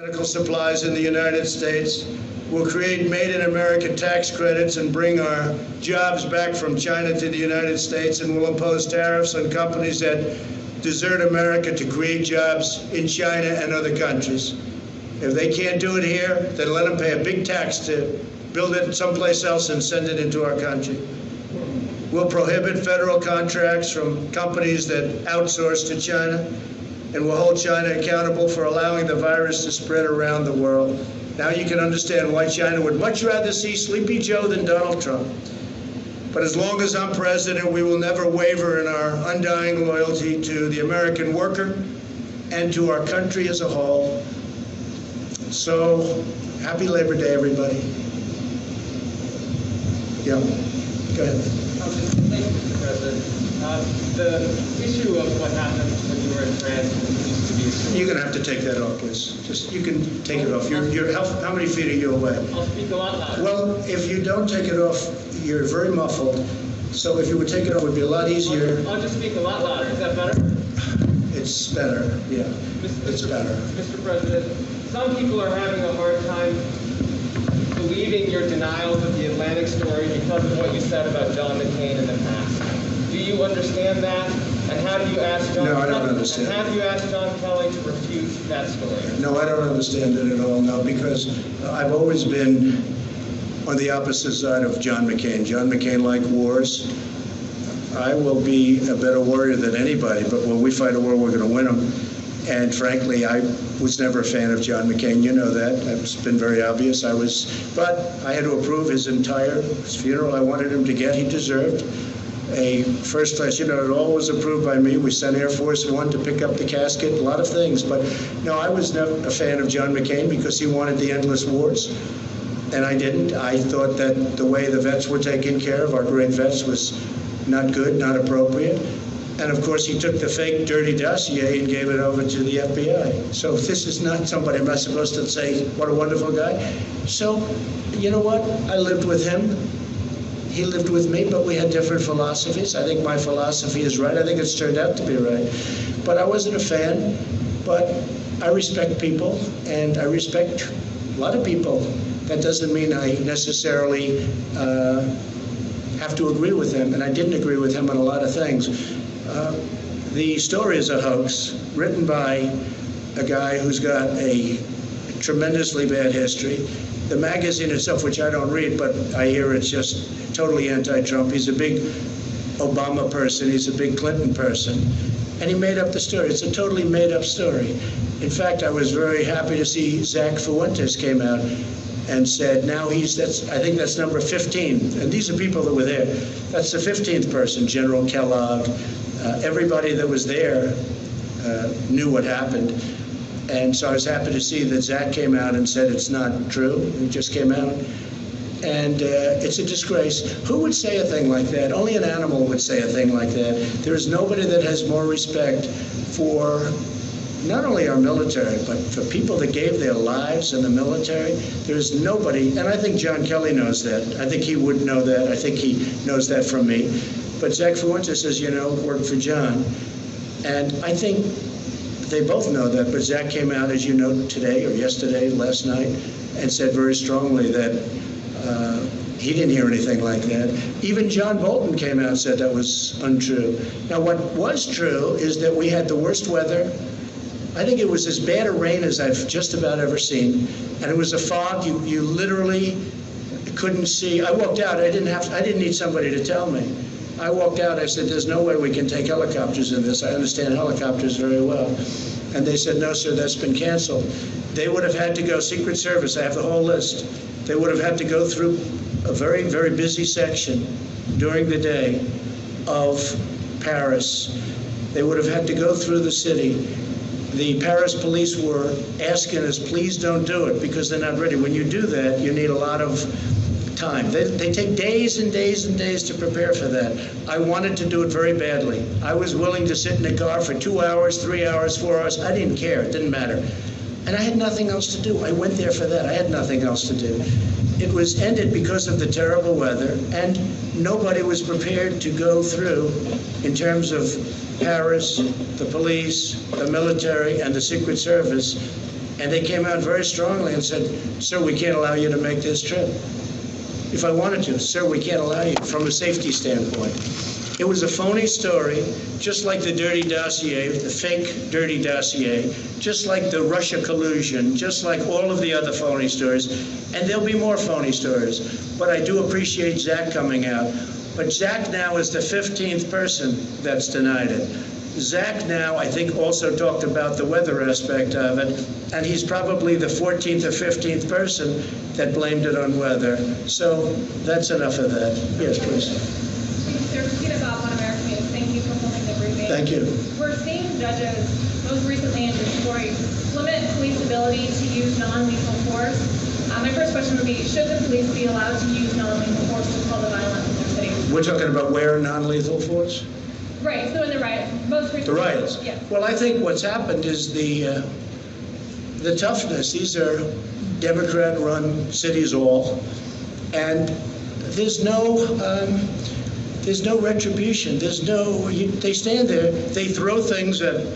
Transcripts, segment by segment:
medical supplies in the United States. We'll create Made in America tax credits and bring our jobs back from China to the United States, and we'll impose tariffs on companies that desert America to create jobs in China and other countries. If they can't do it here, then let them pay a big tax to build it someplace else and send it into our country. We'll prohibit federal contracts from companies that outsource to China, and we'll hold China accountable for allowing the virus to spread around the world. Now you can understand why China would much rather see Sleepy Joe than Donald Trump. But as long as I'm president, we will never waver in our undying loyalty to the American worker and to our country as a whole. So, happy Labor Day, everybody. Yeah, go ahead. Thank you, Mr. President. The issue of what happened when you were in France continues to be a story. You're going to have to take that off, please. Just, you can take it off. How many feet are you away? I'll speak a lot louder. Well, if you don't take it off, you're very muffled. So if you would take it off, it would be a lot easier. I'll just speak a lot louder. Is that better? It's better, yeah. It's better. Mr. President, some people are having a hard time believing your denials of the Atlantic story because of what you said about John McCain in the past. Do you understand that? And have you asked John? No, I don't understand. And have you asked John Kelly to refute that story? No, I don't understand it at all, no, because I've always been on the opposite side of John McCain. John McCain liked wars. I will be a better warrior than anybody, but when we fight a war, we're going to win them. And frankly, I was never a fan of John McCain. You know that. It's been very obvious. But I had to approve his entire funeral. I wanted him to get. He deserved a first class. You know, it all was approved by me. We sent Air Force One to pick up the casket, a lot of things. But no, I was never a fan of John McCain because he wanted the endless wars. And I didn't. I thought that the way the vets were taken care of, our great vets, was not good, not appropriate. And of course, he took the fake dirty dossier and gave it over to the FBI. So this is not somebody, I'm not supposed to say, what a wonderful guy. So, you know what? I lived with him. He lived with me, but we had different philosophies. I think my philosophy is right. I think it's turned out to be right. But I wasn't a fan. But I respect people, and I respect a lot of people. That doesn't mean I necessarily have to agree with him, and I didn't agree with him on a lot of things. The story is a hoax written by a guy who's got a tremendously bad history. The magazine itself, which I don't read, but I hear it's just totally anti-Trump. He's a big Obama person. He's a big Clinton person. And he made up the story. It's a totally made-up story. In fact, I was very happy to see Zach Fuentes came out and said, now I think that's number 15. And these are people that were there. That's the 15th person, General Kellogg. Everybody that was there knew what happened. And so I was happy to see that Zach came out and said it's not true. He just came out. And it's a disgrace. Who would say a thing like that? Only an animal would say a thing like that. There is nobody that has more respect for not only our military, but for people that gave their lives in the military. There's nobody, and I think John Kelly knows that. I think he would know that. I think he knows that from me. But Zach Fuentes says, worked for John. And I think they both know that. But Zach came out, as you know, today or yesterday, last night, and said very strongly that he didn't hear anything like that. Even John Bolton came out and said that was untrue. Now, what was true is that we had the worst weather. I think it was as bad a rain as I've just about ever seen. And it was a fog. You literally couldn't see. I walked out. I didn't need somebody to tell me. I walked out. I said, there's no way we can take helicopters in this. I understand helicopters very well. And they said, no, sir, that's been canceled. They would have had to go, Secret Service, I have the whole list. They would have had to go through a very, very busy section during the day of Paris. They would have had to go through the city. The Paris police were asking us, please don't do it, because they're not ready. When you do that, you need a lot of time. They take days and days and days to prepare for that. I wanted to do it very badly. I was willing to sit in the car for 2 hours, 3 hours, 4 hours. I didn't care. It didn't matter. And I had nothing else to do. I went there for that. I had nothing else to do. It was ended because of the terrible weather, and nobody was prepared to go through, in terms of Paris, the police, the military, and the Secret Service, And they came out very strongly and said, sir, we can't allow you to make this trip. If I wanted to, sir, we can't allow you from a safety standpoint. It was a phony story, just like the dirty dossier, the fake dirty dossier, just like the Russia collusion, just like all of the other phony stories. And there'll be more phony stories. But I do appreciate Zach coming out. But Zach now is the 15th person that's denied it. Zach now, I think, also talked about the weather aspect of it, and he's probably the 14th or 15th person that blamed it on weather. So that's enough of that. Yes, please. Sir, Christina Bob, One American News. Thank you for holding the briefing. Thank you. We're seeing judges, most recently in Detroit, limit police ability to use non-lethal force. My first question would be, should the police be allowed to use non-lethal force to quell the violence in their cities? We're talking about where non-lethal force? Right, so in the riots, most recently. The riots? Yeah. Well, I think what's happened is the toughness. These are Democrat-run cities all, and there's no retribution. They stand there, they throw things at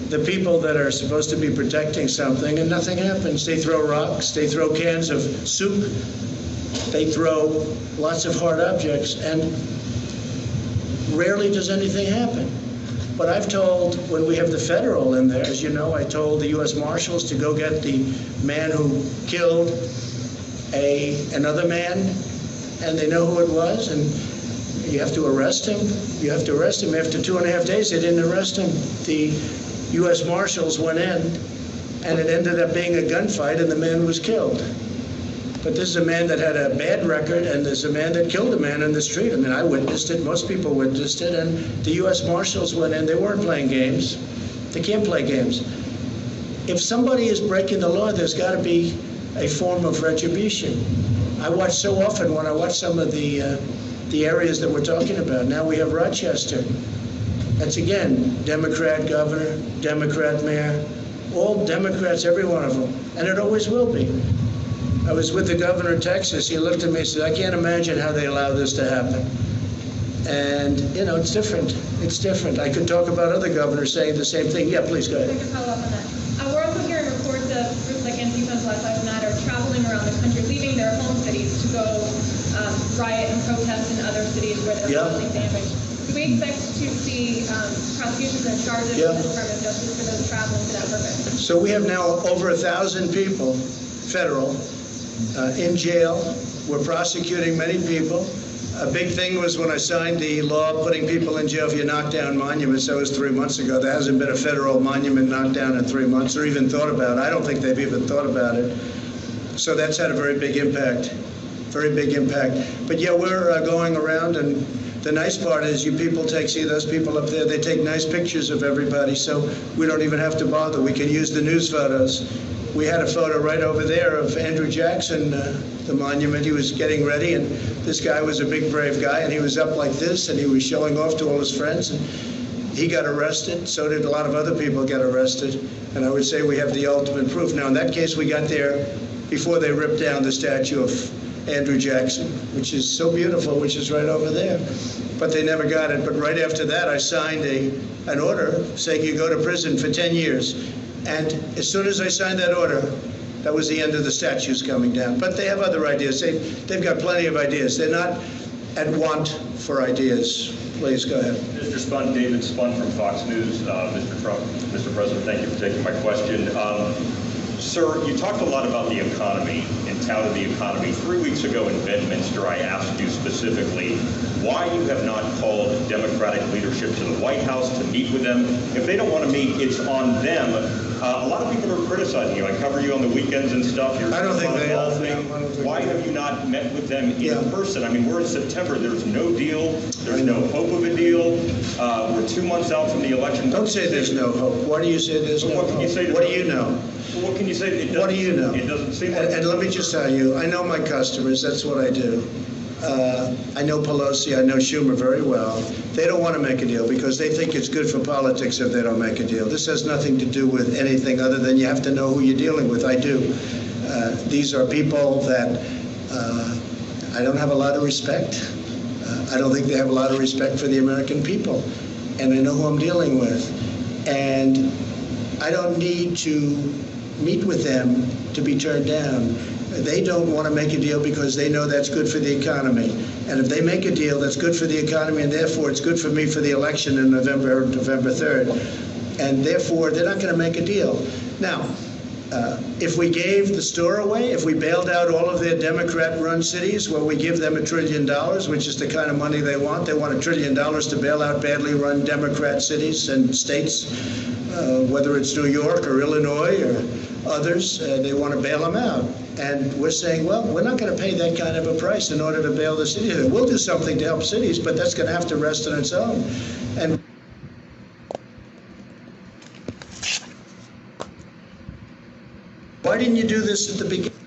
the people that are supposed to be protecting something, and nothing happens. They throw rocks, they throw cans of soup, they throw lots of hard objects, and rarely does anything happen. But I've told, when we have the federal in there, as you know, I told the U.S. Marshals to go get the man who killed another man, and they know who it was, and you have to arrest him. You have to arrest him. After 2.5 days, they didn't arrest him. The U.S. Marshals went in, and it ended up being a gunfight, and the man was killed. But this is a man that had a bad record, and there's a man that killed a man in the street. I mean, I witnessed it. Most people witnessed it. And the U.S. Marshals went in. They weren't playing games. They can't play games. If somebody is breaking the law, there's got to be a form of retribution. I watch so often when I watch some of the areas that we're talking about. Now we have Rochester. That's, again, Democrat governor, Democrat mayor, all Democrats, every one of them. And it always will be. I was with the governor of Texas. He looked at me and said, I can't imagine how they allow this to happen. And, you know, it's different. It's different. I could talk about other governors saying the same thing. Yeah, please, go ahead. I can follow up on that. We're also hearing reports of groups like Antifa and Black Lives Matter traveling around the country, leaving their home cities to go riot and protest in other cities where they're causing damage. Do we expect to see prosecutions and charges in the Department of Justice for those traveling to that purpose? So we have now over 1,000 people, federal, in jail. We're prosecuting many people. A big thing was when I signed the law putting people in jail if you knock down monuments. That was 3 months ago. There hasn't been a federal monument knocked down in 3 months or even thought about. I don't think they've even thought about it. So that's had a very big impact, very big impact. But yeah, we're going around, and the nice part is you people see those people up there, they take nice pictures of everybody, so we don't even have to bother. We can use the news photos. We had a photo right over there of Andrew Jackson, the monument. He was getting ready, and this guy was a big, brave guy, and he was up like this, and he was showing off to all his friends, and he got arrested. So did a lot of other people get arrested, and I would say we have the ultimate proof. Now, in that case, we got there before they ripped down the statue of Andrew Jackson, which is so beautiful, which is right over there. But they never got it. But right after that, I signed an order saying you go to prison for 10 years. And as soon as I signed that order, that was the end of the statues coming down. But they have other ideas. They've got plenty of ideas. They're not at want for ideas. Please go ahead. Mr. Spun, David Spun from Fox News. Mr. President, thank you for taking my question. Sir, you talked a lot about the economy and touted the economy. 3 weeks ago in Bedminster, I asked you specifically why you have not called Democratic leadership to the White House to meet with them. If they don't want to meet, it's on them. A lot of people are criticizing you. I cover you on the weekends and stuff. I don't think they are. Why have you not met with them in person? I mean, we're in September. There's no deal. There's no hope of a deal. We're 2 months out from the election. Don't say there's no hope. Why do you say there's no hope? What do you know? What can you say? What do you know? It doesn't seem like. And let me just tell you, I know my customers. That's what I do. I know Pelosi. I know Schumer very well. They don't want to make a deal because they think it's good for politics if they don't make a deal. This has nothing to do with anything other than you have to know who you're dealing with. I do. These are people that I don't have a lot of respect. I don't think they have a lot of respect for the American people. And I know who I'm dealing with. And I don't need to meet with them to be turned down. They don't want to make a deal because they know that's good for the economy. And if they make a deal that's good for the economy, and therefore it's good for me for the election in November 3rd, and therefore they're not going to make a deal. Now, if we gave the store away, if we bailed out all of their Democrat-run cities, well, we give them $1 trillion, which is the kind of money they want. They want $1 trillion to bail out badly run Democrat cities and states, whether it's New York or Illinois or others. They want to bail them out. And we're saying, well, we're not going to pay that kind of a price in order to bail the cities. We'll do something to help cities, but that's going to have to rest on its own. And why didn't you do this at the beginning?